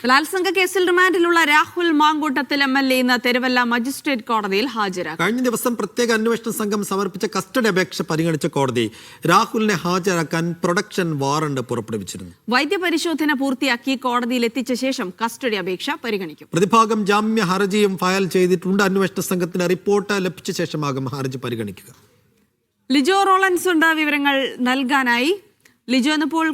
ബലാത്സംഗ കേസിൽ റിമാൻഡിലുള്ള രാഹുൽ മാങ്കൂട്ടത്തിൽ MLA ഇന്ന് തിരുവല്ല മജിസ്ട്രേറ്റ് കോടതിയിൽ ഹാജരാക്കും. കഴിഞ്ഞ ദിവസം പ്രത്യേക അന്വേഷണ സംഘം സമർപ്പിച്ച കസ്റ്റഡി അപേക്ഷ പരിഗണിച്ച കോടതി രാഹുലിനെ ഹാജരാക്കാൻ പ്രൊഡക്ഷൻ വാറണ്ട് പുറപ്പെടുവിച്ചിരുന്നു. വൈദ്യപരിശോധന പൂർത്തിയാക്കി കോടതിയിൽ എത്തിച്ച ശേഷം കസ്റ്റഡി അപേക്ഷ പരിഗണിക്കും. പ്രതിഭാഗം ജാമ്യ ഹർജിയും ഫയൽ ചെയ്തിട്ടുണ്ട്. അന്വേഷണ സംഘത്തിന്റെ റിപ്പോർട്ട് ലഭിച്ച ശേഷമാകും ഹർജി പരിഗണിക്കുക. ലിജോ റോളൻസ് ഉണ്ട് വിവരങ്ങൾ നൽകാനായി. ലിജോ, ഇന്നിപ്പോൾ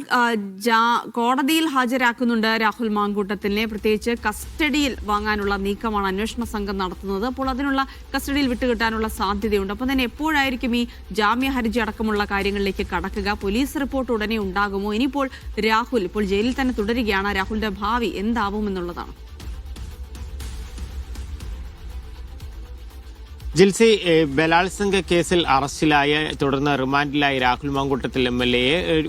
കോടതിയിൽ ഹാജരാക്കുന്നുണ്ട് രാഹുൽ മാങ്കൂട്ടത്തിനെ. പ്രത്യേകിച്ച് കസ്റ്റഡിയിൽ വാങ്ങാനുള്ള നീക്കമാണ് അന്വേഷണ സംഘം നടത്തുന്നത്. അപ്പോൾ അതിനുള്ള കസ്റ്റഡിയിൽ വിട്ടുകിട്ടാനുള്ള സാധ്യതയുണ്ട്. അപ്പോൾ തന്നെ എപ്പോഴായിരിക്കും ഈ ജാമ്യ ഹർജി അടക്കമുള്ള കാര്യങ്ങളിലേക്ക് കടക്കുക? പോലീസ് റിപ്പോർട്ട് ഉടനെ ഉണ്ടാകുമോ? ഇനിയിപ്പോൾ രാഹുൽ ഇപ്പോൾ ജയിലിൽ തന്നെ തുടരുകയാണ്. രാഹുലിന്റെ ഭാവി എന്താവുമെന്നുള്ളതാണ്. ജിൽസി, ബലാത്സംഗ കേസിൽ അറസ്റ്റിലായ തുടർന്ന് റിമാൻഡിലായ രാഹുൽ മാങ്കൂട്ടത്തിൽ MLA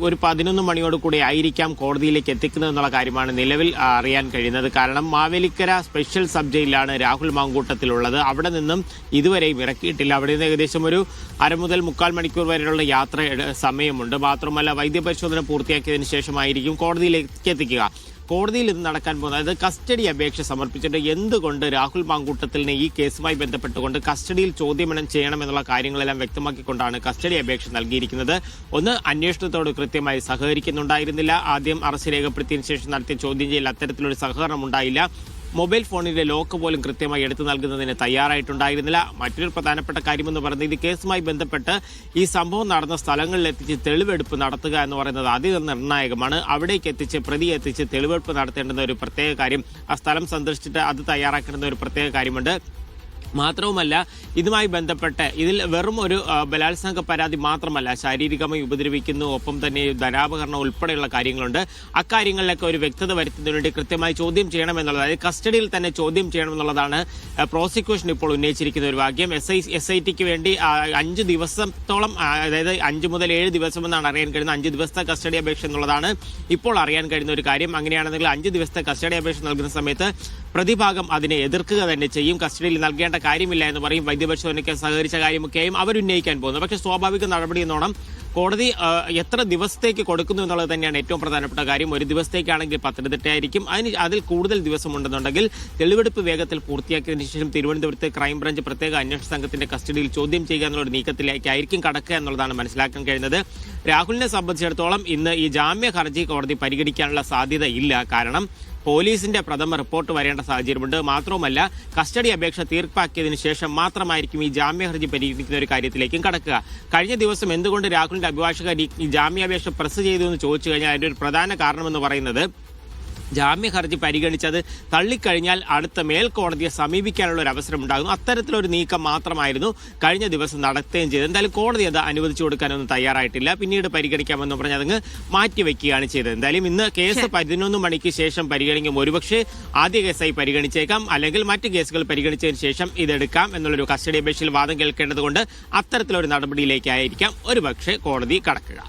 ഒരു 11 മണിയോടുകൂടി ആയിരിക്കാം കോടതിയിലേക്ക് എത്തിക്കുന്നത് എന്നുള്ള കാര്യമാണ് നിലവിൽ അറിയാൻ കഴിയുന്നത്. കാരണം മാവേലിക്കര സ്പെഷ്യൽ സബ് ജയിലിലാണ് രാഹുൽ മാങ്കൂട്ടത്തിലുള്ളത്. അവിടെ നിന്നും ഇതുവരെയും ഇറക്കിയിട്ടില്ല. അവിടെ നിന്ന് ഏകദേശം ഒരു 1/2 മുതൽ 3/4 മണിക്കൂർ വരെയുള്ള യാത്ര സമയമുണ്ട്. മാത്രമല്ല വൈദ്യപരിശോധന പൂർത്തിയാക്കിയതിനു ശേഷമായിരിക്കും കോടതിയിലേക്ക് എത്തിക്കുക. കോടതിയിൽ ഇന്ന് നടക്കാൻ പോകുന്നത്, അതായത് കസ്റ്റഡി അപേക്ഷ സമർപ്പിച്ചിട്ട് എന്തുകൊണ്ട് രാഹുൽ മാങ്കൂട്ടത്തിലിനെ ഈ കേസുമായി ബന്ധപ്പെട്ടുകൊണ്ട് കസ്റ്റഡിയിൽ ചോദ്യം ചെയ്യണമെന്നുള്ള കാര്യങ്ങളെല്ലാം വ്യക്തമാക്കിക്കൊണ്ടാണ് കസ്റ്റഡി അപേക്ഷ നൽകിയിരിക്കുന്നത്. ഒന്ന്, അന്വേഷണത്തോട് കൃത്യമായി സഹകരിക്കുന്നുണ്ടായിരുന്നില്ല. ആദ്യം അറസ്റ്റ് രേഖപ്പെടുത്തിയതിനു ശേഷം നടത്തിയ ചോദ്യം ചെയ്യൽ അത്തരത്തിലൊരു സഹകരണം ഉണ്ടായില്ല. മൊബൈൽ ഫോണിന്റെ ലോക്ക് പോലും കൃത്യമായി എടുത്തു നൽകുന്നതിന് തയ്യാറായിട്ടുണ്ടായിരുന്നില്ല. മറ്റൊരു പ്രധാനപ്പെട്ട കാര്യമെന്ന് പറയുന്നത്, ഇത് കേസുമായി ബന്ധപ്പെട്ട് ഈ സംഭവം നടന്ന സ്ഥലങ്ങളിൽ എത്തിച്ച് തെളിവെടുപ്പ് നടത്തുക എന്ന് പറയുന്നത് അതിനിർണായകമാണ്. അവിടേക്ക് എത്തിച്ച് പ്രതിയെ എത്തിച്ച് തെളിവെടുപ്പ് നടത്തേണ്ടുന്ന ഒരു പ്രത്യേക കാര്യം, ആ സ്ഥലം സന്ദർശിച്ചിട്ട് അത് തയ്യാറാക്കേണ്ടുന്ന ഒരു പ്രത്യേക കാര്യമുണ്ട്. മാത്രവുമല്ല, ഇതുമായി ബന്ധപ്പെട്ട് ഇതിൽ വെറും ഒരു ബലാത്സംഗ പരാതി മാത്രമല്ല, ശാരീരികമായി ഉപദ്രവിക്കുന്നു, ഒപ്പം തന്നെ ധനാപകരണം ഉൾപ്പെടെയുള്ള കാര്യങ്ങളുണ്ട്. അക്കാര്യങ്ങളിലൊക്കെ ഒരു വ്യക്തത വരുത്തുന്നതിന് വേണ്ടി കൃത്യമായി ചോദ്യം ചെയ്യണമെന്നുള്ളത്, അതായത് കസ്റ്റഡിയിൽ തന്നെ ചോദ്യം ചെയ്യണമെന്നുള്ളതാണ് പ്രോസിക്യൂഷൻ ഇപ്പോൾ ഉന്നയിച്ചിരിക്കുന്ന ഒരു വാക്യം. SITക്ക് വേണ്ടി 5 ദിവസത്തോളം, അതായത് 5 മുതൽ 7 ദിവസം എന്നാണ് അറിയാൻ കഴിയുന്നത്. 5 ദിവസത്തെ കസ്റ്റഡി അപേക്ഷ എന്നുള്ളതാണ് ഇപ്പോൾ അറിയാൻ കഴിയുന്ന ഒരു കാര്യം. അങ്ങനെയാണെങ്കിൽ 5 ദിവസത്തെ കസ്റ്റഡി അപേക്ഷ നൽകുന്ന സമയത്ത് പ്രതിഭാഗം അതിനെ എതിർക്കുക തന്നെ ചെയ്യും. കസ്റ്റഡിയിൽ നൽകേണ്ട കാര്യമില്ല എന്ന് പറയും. വൈദ്യപരിശോധനയ്ക്ക് സഹകരിച്ച കാര്യമൊക്കെയും അവരുന്നയിക്കാൻ പോകുന്നത്. പക്ഷേ സ്വാഭാവിക നടപടി എന്നോണം കോടതി എത്ര ദിവസത്തേക്ക് കൊടുക്കുന്നു എന്നുള്ളത് തന്നെയാണ് ഏറ്റവും പ്രധാനപ്പെട്ട കാര്യം. ഒരു ദിവസത്തേക്കാണെങ്കിൽ പത്തനംതിട്ടയായിരിക്കും. അതിൽ കൂടുതൽ ദിവസമുണ്ടെന്നുണ്ടെങ്കിൽ തെളിവെടുപ്പ് വേഗത്തിൽ പൂർത്തിയാക്കിയതിനു ശേഷം തിരുവനന്തപുരത്ത് ക്രൈംബ്രാഞ്ച് പ്രത്യേക അന്വേഷണ സംഘത്തിന്റെ കസ്റ്റഡിയിൽ ചോദ്യം ചെയ്യുക എന്നുള്ള നീക്കത്തിലേക്കായിരിക്കും കടക്കുക എന്നുള്ളതാണ് മനസ്സിലാക്കാൻ കഴിയുന്നത്. രാഹുലിനെ സംബന്ധിച്ചിടത്തോളം ഇന്ന് ഈ ജാമ്യ ഹർജി കോടതി പരിഗണിക്കാനുള്ള സാധ്യത ഇല്ല. കാരണം പോലീസിന്റെ പ്രഥമ റിപ്പോർട്ട് വരേണ്ട സാഹചര്യമുണ്ട്. മാത്രവുമല്ല, കസ്റ്റഡി അപേക്ഷ തീർപ്പാക്കിയതിനു ശേഷം മാത്രമായിരിക്കും ഈ ജാമ്യ ഹർജി പരിഗണിക്കുന്ന ഒരു കാര്യത്തിലേക്കും കടക്കുക. കഴിഞ്ഞ ദിവസം എന്തുകൊണ്ട് രാഹുലിന്റെ അഭിഭാഷകർ ഈ ജാമ്യാപേക്ഷ പ്രസ് ചെയ്തു എന്ന് ചോദിച്ചു കഴിഞ്ഞാൽ അതിന്റെ ഒരു പ്രധാന കാരണമെന്ന് പറയുന്നത്, ജാമ്യ ഹർജി പരിഗണിച്ചത് തള്ളിക്കഴിഞ്ഞാൽ അടുത്ത മേൽക്കോടതിയെ സമീപിക്കാനുള്ള ഒരു അവസരം ഉണ്ടാകുന്നു. അത്തരത്തിലൊരു നീക്കം മാത്രമായിരുന്നു കഴിഞ്ഞ ദിവസം നടത്തുകയും ചെയ്തത്. എന്തായാലും കോടതി അത് അനുവദിച്ചു കൊടുക്കാനൊന്നും തയ്യാറായിട്ടില്ല. പിന്നീട് പരിഗണിക്കാമെന്ന് പറഞ്ഞ് അതങ്ങ് മാറ്റിവെക്കുകയാണ് ചെയ്തത്. എന്തായാലും ഇന്ന് കേസ് 11 മണിക്ക് ശേഷം പരിഗണിക്കും. ഒരുപക്ഷെ ആദ്യ കേസായി പരിഗണിച്ചേക്കാം, അല്ലെങ്കിൽ മറ്റ് കേസുകൾ പരിഗണിച്ചതിന് ശേഷം ഇതെടുക്കാം എന്നുള്ളൊരു കസ്റ്റഡി അപേക്ഷയിൽ വാദം കേൾക്കേണ്ടതുകൊണ്ട് അത്തരത്തിലൊരു നടപടിയിലേക്കായിരിക്കാം ഒരുപക്ഷെ കോടതി കടക്കുക.